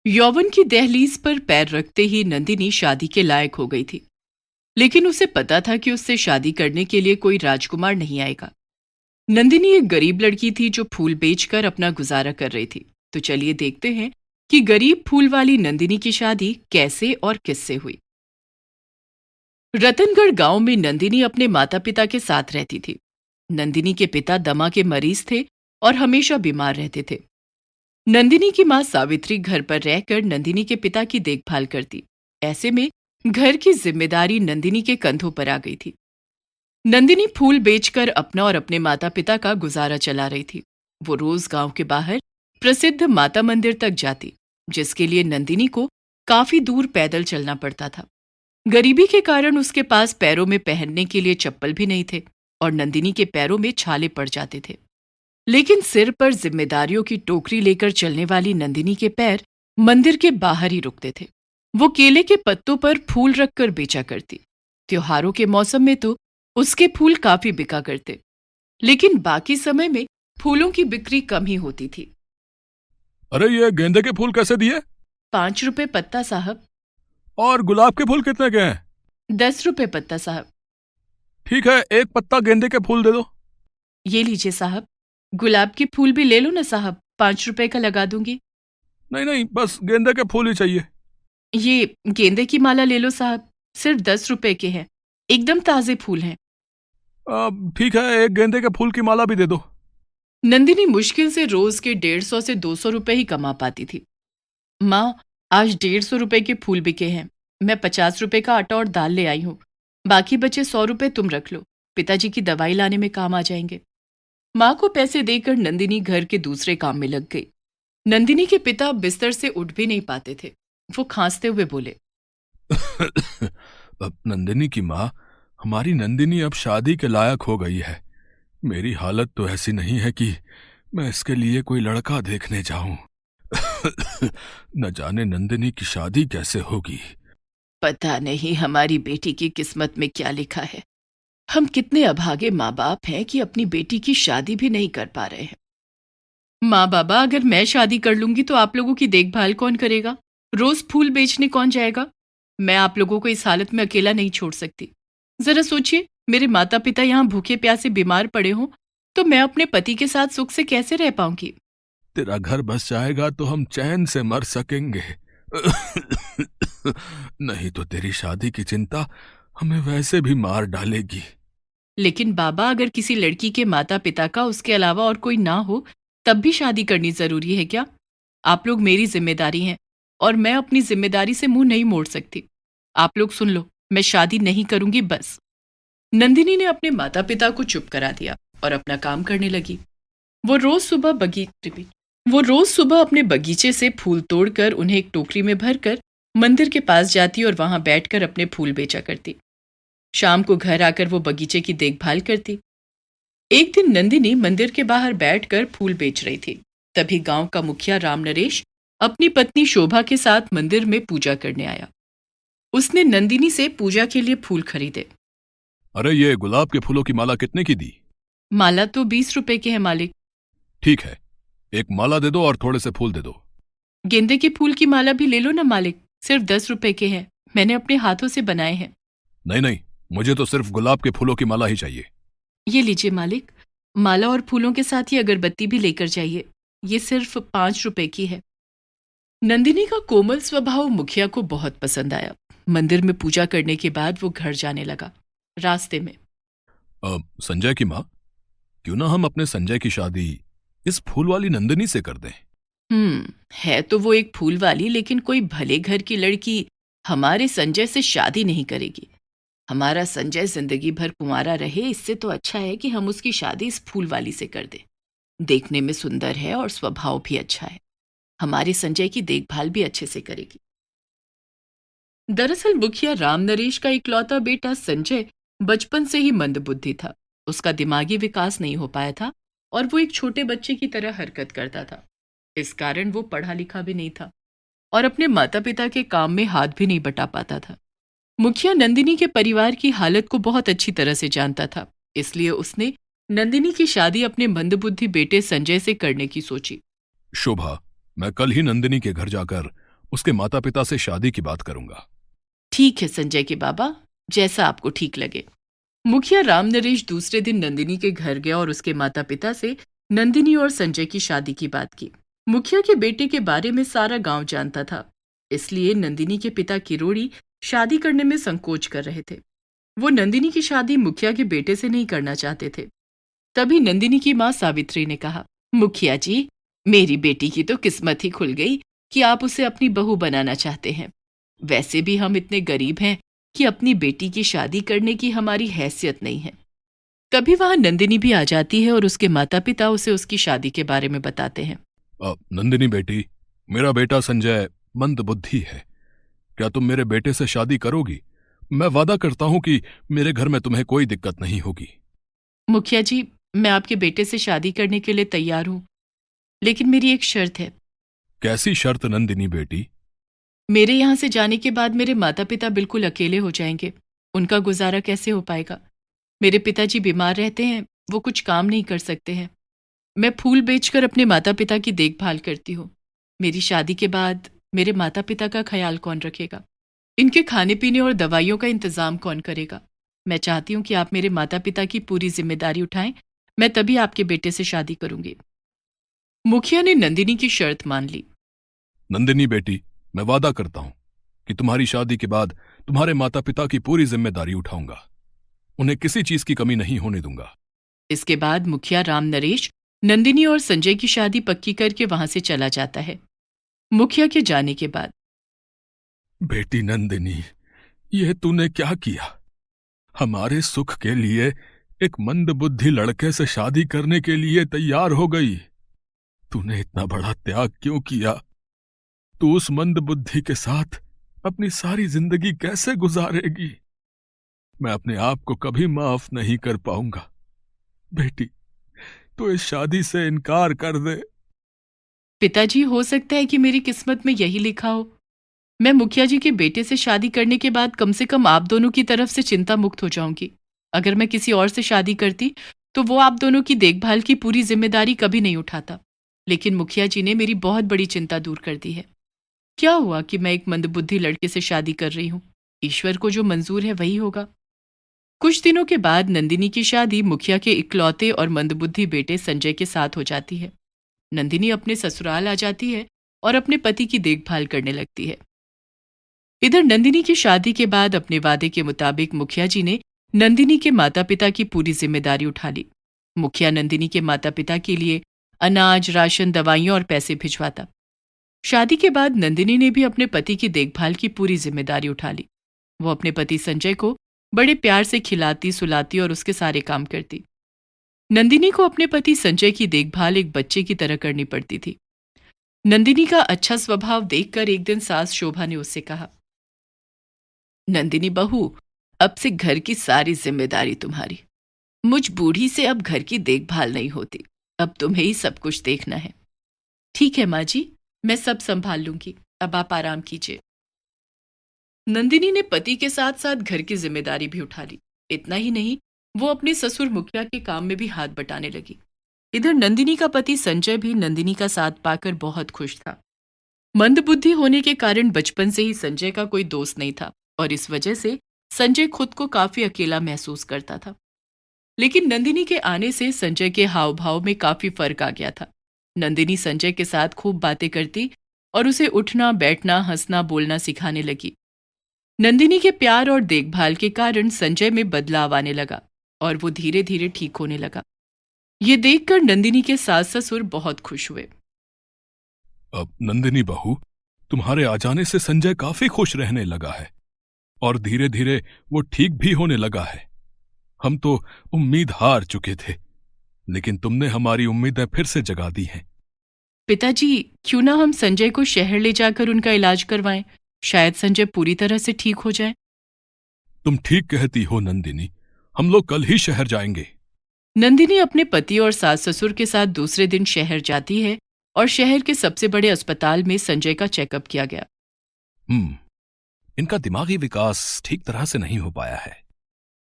यौवन की दहलीज पर पैर रखते ही नंदिनी शादी के लायक हो गई थी। लेकिन उसे पता था कि उससे शादी करने के लिए कोई राजकुमार नहीं आएगा। नंदिनी एक गरीब लड़की थी जो फूल बेचकर अपना गुजारा कर रही थी। तो चलिए देखते हैं कि गरीब फूल वाली नंदिनी की शादी कैसे और किससे हुई। रतनगढ़ गांव में नंदिनी अपने माता पिता के साथ रहती थी। नंदिनी के पिता दमा के मरीज थे और हमेशा बीमार रहते थे। नंदिनी की मां सावित्री घर पर रहकर नंदिनी के पिता की देखभाल करती। ऐसे में घर की जिम्मेदारी नंदिनी के कंधों पर आ गई थी। नंदिनी फूल बेचकर अपना और अपने माता पिता का गुजारा चला रही थी। वो रोज गांव के बाहर प्रसिद्ध माता मंदिर तक जाती, जिसके लिए नंदिनी को काफी दूर पैदल चलना पड़ता था। गरीबी के कारण उसके पास पैरों में पहनने के लिए चप्पल भी नहीं थे और नंदिनी के पैरों में छाले पड़ जाते थे। लेकिन सिर पर जिम्मेदारियों की टोकरी लेकर चलने वाली नंदिनी के पैर मंदिर के बाहर ही रुकते थे। वो केले के पत्तों पर फूल रखकर बेचा करती। त्योहारों के मौसम में तो उसके फूल काफी बिका करते, लेकिन बाकी समय में फूलों की बिक्री कम ही होती थी। अरे ये गेंदे के फूल कैसे दिए? 5 रुपए पत्ता साहब। और गुलाब के फूल कितने के हैं? 10 रुपए पत्ता साहब। ठीक है, एक पत्ता गेंदे के फूल दे दो। ये लीजिए साहब। गुलाब के फूल भी ले लो ना साहब, 5 रुपए का लगा दूंगी। नहीं नहीं, बस गेंदे के फूल ही चाहिए। ये गेंदे की माला ले लो साहब, सिर्फ 10 रुपए के हैं, एकदम ताजे फूल हैं। ठीक है, एक गेंदे के फूल की माला भी दे दो। नंदिनी मुश्किल से रोज के 150 से 200 रुपए ही कमा पाती थी। माँ, आज 150 रुपए के फूल बिके हैं। मैं 50 रुपए का आटा और दाल ले आई हूँ। बाकी बचे 100 रुपए तुम रख लो, पिताजी की दवाई लाने में काम आ जाएंगे। माँ को पैसे देकर नंदिनी घर के दूसरे काम में लग गई। नंदिनी के पिता बिस्तर से उठ भी नहीं पाते थे। वो खांसते हुए बोले, अब नंदिनी की माँ, हमारी नंदिनी अब शादी के लायक हो गई है। मेरी हालत तो ऐसी नहीं है कि मैं इसके लिए कोई लड़का देखने जाऊं। न जाने नंदिनी की शादी कैसे होगी। पता नहीं हमारी बेटी की किस्मत में क्या लिखा है। हम कितने अभागे माँ बाप हैं कि अपनी बेटी की शादी भी नहीं कर पा रहे हैं। माँ बाबा, अगर मैं शादी कर लूंगी तो आप लोगों की देखभाल कौन करेगा? रोज फूल बेचने कौन जाएगा? मैं आप लोगों को इस हालत में अकेला नहीं छोड़ सकती। जरा सोचिए, मेरे माता पिता यहाँ भूखे प्यासे बीमार पड़े हों तो मैं अपने पति के साथ सुख से कैसे रह पाऊंगी? तेरा घर बस जाएगा तो हम चैन से मर सकेंगे। नहीं तो तेरी शादी की चिंता हमें वैसे भी मार डालेगी। लेकिन बाबा, अगर किसी लड़की के माता पिता का उसके अलावा और कोई ना हो तब भी शादी करनी जरूरी है क्या? आप लोग मेरी जिम्मेदारी हैं और मैं अपनी जिम्मेदारी से मुंह नहीं मोड़ सकती। आप लोग सुन लो, मैं शादी नहीं करूंगी बस। नंदिनी ने अपने माता पिता को चुप करा दिया और अपना काम करने लगी। वो रोज सुबह अपने बगीचे से फूल तोड़कर उन्हें एक टोकरी में भरकर मंदिर के पास जाती और वहां बैठकर अपने फूल बेचा करती। शाम को घर आकर वो बगीचे की देखभाल करती। एक दिन नंदिनी मंदिर के बाहर बैठकर फूल बेच रही थी। तभी गांव का मुखिया राम नरेश अपनी पत्नी शोभा के साथ मंदिर में पूजा करने आया। उसने नंदिनी से पूजा के लिए फूल खरीदे। अरे ये गुलाब के फूलों की माला कितने की दी? माला तो 20 रुपए के है मालिक। ठीक है, एक माला दे दो और थोड़े से फूल दे दो। गेंदे के फूल की माला भी ले लो ना मालिक, सिर्फ 10 रुपए के हैं, मैंने अपने हाथों से बनाए हैं। नहीं नहीं, मुझे तो सिर्फ गुलाब के फूलों की माला ही चाहिए। ये लीजिए मालिक, माला और फूलों के साथ ही अगरबत्ती भी लेकर जाइए, ये सिर्फ 5 रुपए की है। नंदिनी का कोमल स्वभाव मुखिया को बहुत पसंद आया। मंदिर में पूजा करने के बाद वो घर जाने लगा। रास्ते में, संजय की माँ, क्यों ना हम अपने संजय की शादी इस फूल वाली नंदिनी से कर दें? है तो वो एक फूल वाली, लेकिन कोई भले घर की लड़की हमारे संजय से शादी नहीं करेगी। हमारा संजय जिंदगी भर कुंवारा रहे, इससे तो अच्छा है कि हम उसकी शादी इस फूल वाली से कर दें। देखने में सुंदर है और स्वभाव भी अच्छा है, हमारे संजय की देखभाल भी अच्छे से करेगी। दरअसल मुखिया राम नरेश का इकलौता बेटा संजय बचपन से ही मंदबुद्धि था। उसका दिमागी विकास नहीं हो पाया था और वो एक छोटे बच्चे की तरह हरकत करता था। इस कारण वो पढ़ा लिखा भी नहीं था और अपने माता पिता के काम में हाथ भी नहीं बटा पाता था। मुखिया नंदिनी के परिवार की हालत को बहुत अच्छी तरह से जानता था, इसलिए उसने नंदिनी की शादी अपने मंदबुद्धि बेटे संजय से करने की सोची। शोभा, मैं कल ही नंदिनी के घर जाकर उसके माता पिता से शादी की बात करूंगा। ठीक है संजय के बाबा, जैसा आपको ठीक लगे। मुखिया राम नरेश दूसरे दिन नंदिनी के घर गया और उसके माता पिता से नंदिनी और संजय की शादी की बात की। मुखिया के बेटे के बारे में सारा गांव जानता था, इसलिए नंदिनी के पिता किरोड़ी शादी करने में संकोच कर रहे थे। वो नंदिनी की शादी मुखिया के बेटे से नहीं करना चाहते थे। तभी नंदिनी की मां सावित्री ने कहा, मुखिया जी, मेरी बेटी की तो किस्मत ही खुल गई कि आप उसे अपनी बहू बनाना चाहते हैं। वैसे भी हम इतने गरीब हैं कि अपनी बेटी की शादी करने की हमारी हैसियत नहीं है। कभी वहां नंदिनी भी आ जाती है और उसके माता पिता उसे उसकी शादी के बारे में बताते हैं। नंदिनी बेटी, मेरा बेटा संजय मंद बुद्धि है। क्या तुम मेरे बेटे से शादी करोगी? मैं वादा करता हूं कि मेरे घर में तुम्हें कोई दिक्कत नहीं होगी। मुखिया जी, मैं आपके बेटे से शादी करने के लिए तैयार हूं, लेकिन मेरी एक शर्त है। कैसी शर्त नंदिनी बेटी? मेरे यहाँ से जाने के बाद मेरे माता पिता बिल्कुल अकेले हो जाएंगे। उनका गुजारा कैसे हो पाएगा? मेरे पिताजी बीमार रहते हैं, वो कुछ काम नहीं कर सकते हैं। मैं फूल बेचकर अपने माता पिता की देखभाल करती हूँ। मेरी शादी के बाद मेरे माता पिता का ख्याल कौन रखेगा? इनके खाने पीने और दवाइयों का इंतजाम कौन करेगा? मैं चाहती हूँ कि आप मेरे माता पिता की पूरी जिम्मेदारी उठाएं। मैं तभी आपके बेटे से शादी करूंगी। मुखिया ने नंदिनी की शर्त मान ली। नंदिनी बेटी, मैं वादा करता हूं कि तुम्हारी शादी के बाद तुम्हारे माता पिता की पूरी जिम्मेदारी उठाऊंगा। उन्हें किसी चीज की कमी नहीं होने दूंगा। इसके बाद मुखिया राम नरेश नंदिनी और संजय की शादी पक्की करके वहां से चला जाता है। मुखिया के जाने के बाद, बेटी नंदिनी, यह तूने क्या किया? हमारे सुख के लिए एक मंदबुद्धि लड़के से शादी करने के लिए तैयार हो गई। तूने इतना बड़ा त्याग क्यों किया? तू उस मंदबुद्धि के साथ अपनी सारी जिंदगी कैसे गुजारेगी? मैं अपने आप को कभी माफ नहीं कर पाऊंगा। बेटी, तो इस शादी से इनकार कर दे। पिताजी, हो सकता है कि मेरी किस्मत में यही लिखा हो। मैं मुखिया जी के बेटे से शादी करने के बाद कम से कम आप दोनों की तरफ से चिंता मुक्त हो जाऊंगी। अगर मैं किसी और से शादी करती तो वो आप दोनों की देखभाल की पूरी जिम्मेदारी कभी नहीं उठाता। लेकिन मुखिया जी ने मेरी बहुत बड़ी चिंता दूर कर दी है। क्या हुआ कि मैं एक मंदबुद्धि लड़के से शादी कर रही हूँ? ईश्वर को जो मंजूर है वही होगा। कुछ दिनों के बाद नंदिनी की शादी मुखिया के इकलौते और मंदबुद्धि बेटे संजय के साथ हो जाती है। नंदिनी अपने ससुराल आ जाती है और अपने पति की देखभाल करने लगती है। इधर नंदिनी की शादी के बाद अपने वादे के मुताबिक मुखिया जी ने नंदिनी के माता पिता की पूरी जिम्मेदारी उठा ली। मुखिया नंदिनी के माता पिता के लिए अनाज, राशन, दवाइयां और पैसे भिजवाता। शादी के बाद नंदिनी ने भी अपने पति की देखभाल की पूरी जिम्मेदारी उठा ली। वो अपने पति संजय को बड़े प्यार से खिलाती, सुलाती और उसके सारे काम करती। नंदिनी को अपने पति संजय की देखभाल एक बच्चे की तरह करनी पड़ती थी। नंदिनी का अच्छा स्वभाव देखकर एक दिन सास शोभा ने उससे कहा, नंदिनी बहू, अब से घर की सारी जिम्मेदारी तुम्हारी। मुझ बूढ़ी से अब घर की देखभाल नहीं होती, अब तुम्हें ही सब कुछ देखना है। ठीक है माँ जी, मैं सब संभाल लूंगी, अब आप आराम कीजिए। नंदिनी ने पति के साथ साथ घर की जिम्मेदारी भी उठा ली। इतना ही नहीं, वो अपने ससुर मुखिया के काम में भी हाथ बटाने लगी। इधर नंदिनी का पति संजय भी नंदिनी का साथ पाकर बहुत खुश था। मंदबुद्धि होने के कारण बचपन से ही संजय का कोई दोस्त नहीं था और इस वजह से संजय खुद को काफी अकेला महसूस करता था। लेकिन नंदिनी के आने से संजय के हाव भाव में काफी फर्क आ गया था। नंदिनी संजय के साथ खूब बातें करती और उसे उठना, बैठना, हंसना, बोलना सिखाने लगी। नंदिनी के प्यार और देखभाल के कारण संजय में बदलाव आने लगा और वो धीरे धीरे ठीक होने लगा। ये देखकर नंदिनी के सास ससुर बहुत खुश हुए। अब नंदिनी बहू, तुम्हारे आ जाने से संजय काफी खुश रहने लगा है और धीरे धीरे वो ठीक भी होने लगा है। हम तो उम्मीद हार चुके थे, लेकिन तुमने हमारी उम्मीदें फिर से जगा दी हैं। पिताजी, क्यों ना हम संजय को शहर ले जाकर उनका इलाज करवाएं? शायद संजय पूरी तरह से ठीक हो जाए। तुम ठीक कहती हो नंदिनी, हम लोग कल ही शहर जाएंगे। नंदिनी अपने पति और सास ससुर के साथ दूसरे दिन शहर जाती है और शहर के सबसे बड़े अस्पताल में संजय का चेकअप किया गया। इनका दिमागी विकास ठीक तरह से नहीं हो पाया है,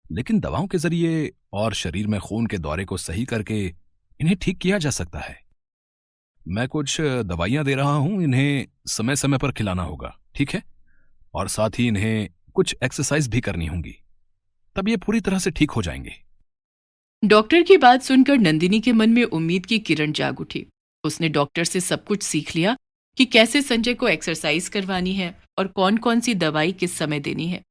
लेकिन दवाओं के जरिए और शरीर में खून के दौरे को सही करके इन्हें ठीक किया जा सकता है। मैं कुछ दवाइयाँ दे रहा हूँ, इन्हें समय समय पर खिलाना होगा, ठीक है? और साथ ही इन्हें कुछ एक्सरसाइज भी करनी होंगी, तब ये पूरी तरह से ठीक हो जाएंगे। डॉक्टर की बात सुनकर नंदिनी के मन में उम्मीद की किरण जाग उठी। उसने डॉक्टर से सब कुछ सीख लिया कि कैसे संजय को एक्सरसाइज करवानी है और कौन कौन सी दवाई किस समय देनी है।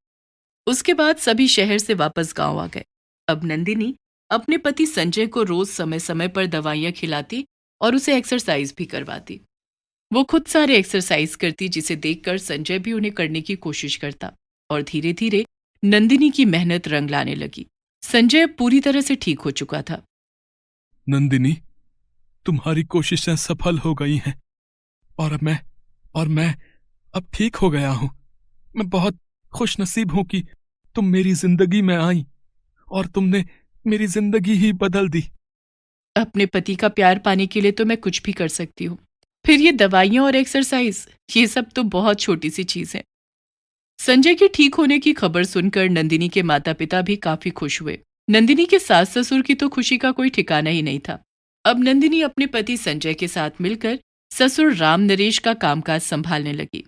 उसके बाद सभी शहर से वापस गांव आ गए। अब नंदिनी अपने पति संजय को रोज समय समय पर दवाइयां खिलाती और उसे एक्सरसाइज भी करवाती। वो खुद सारे एक्सरसाइज करती, जिसे देखकर संजय भी उन्हें करने की कोशिश करता। और धीरे धीरे नंदिनी की मेहनत रंग लाने लगी। संजय पूरी तरह से ठीक हो चुका था। नंदिनी, तुम्हारी कोशिशें सफल हो गई हैं और मैं अब ठीक हो गया हूं। मैं बहुत खुशनसीब हूं कि तुम मेरी जिंदगी में आई और तुमने मेरी जिंदगी ही बदल दी। अपने पति का प्यार पाने के लिए तो मैं कुछ भी कर सकती हूँ, फिर ये दवाइयाँ और एक्सरसाइज, ये सब तो बहुत छोटी सी चीज है। संजय के ठीक होने की खबर सुनकर नंदिनी के माता पिता भी काफी खुश हुए। नंदिनी के सास ससुर की तो खुशी का कोई ठिकाना ही नहीं था। अब नंदिनी अपने पति संजय के साथ मिलकर ससुर राम नरेश का कामकाज संभालने लगी।